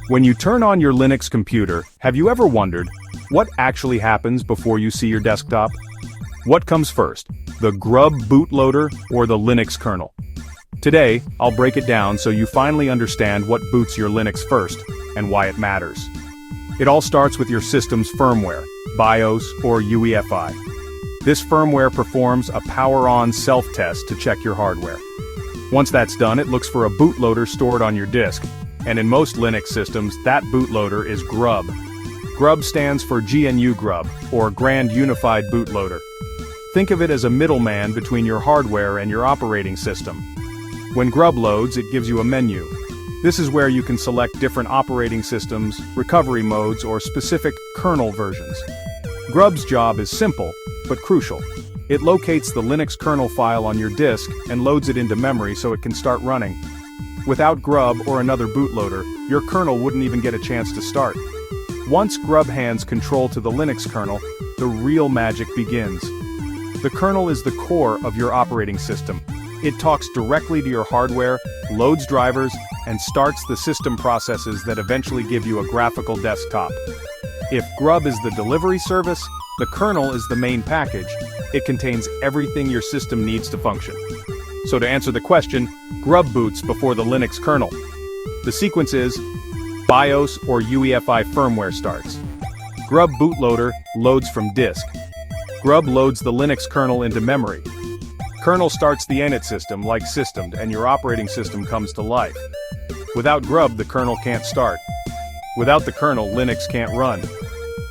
When you turn on your Linux computer, have you ever wondered what actually happens before you see your desktop? What comes first, the GRUB bootloader or the Linux kernel? Today, I'll break it down so you finally understand what boots your Linux first and why it matters. It all starts with your system's firmware, BIOS or UEFI. This firmware performs a power-on self-test to check your hardware. Once that's done, it looks for a bootloader stored on your disk, and in most Linux systems, that bootloader is GRUB. GRUB stands for GNU GRUB, or Grand Unified Bootloader. Think of it as a middleman between your hardware and your operating system. When GRUB loads, it gives you a menu. This is where you can select different operating systems, recovery modes, or specific kernel versions. GRUB's job is simple, but crucial. It locates the Linux kernel file on your disk and loads it into memory so it can start running. Without GRUB or another bootloader, your kernel wouldn't even get a chance to start. Once GRUB hands control to the Linux kernel, the real magic begins. The kernel is the core of your operating system. It talks directly to your hardware, loads drivers, and starts the system processes that eventually give you a graphical desktop. If GRUB is the delivery service, the kernel is the main package. It contains everything your system needs to function. So to answer the question, GRUB boots before the Linux kernel. The sequence is BIOS or UEFI firmware starts. GRUB bootloader loads from disk. GRUB loads the Linux kernel into memory. Kernel starts the init system like systemd, and your operating system comes to life. Without GRUB, the kernel can't start. Without the kernel, Linux can't run.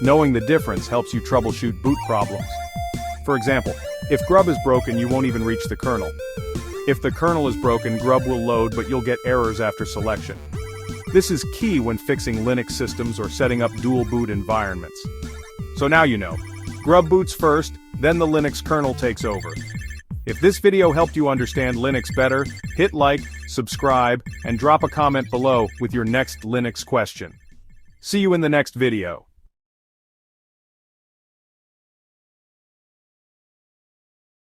Knowing the difference helps you troubleshoot boot problems. For example, if GRUB is broken, you won't even reach the kernel. If the kernel is broken, GRUB will load, but you'll get errors after selection. This is key when fixing Linux systems or setting up dual boot environments. So now you know. GRUB boots first, then the Linux kernel takes over. If this video helped you understand Linux better, hit like, subscribe, and drop a comment below with your next Linux question. See you in the next video.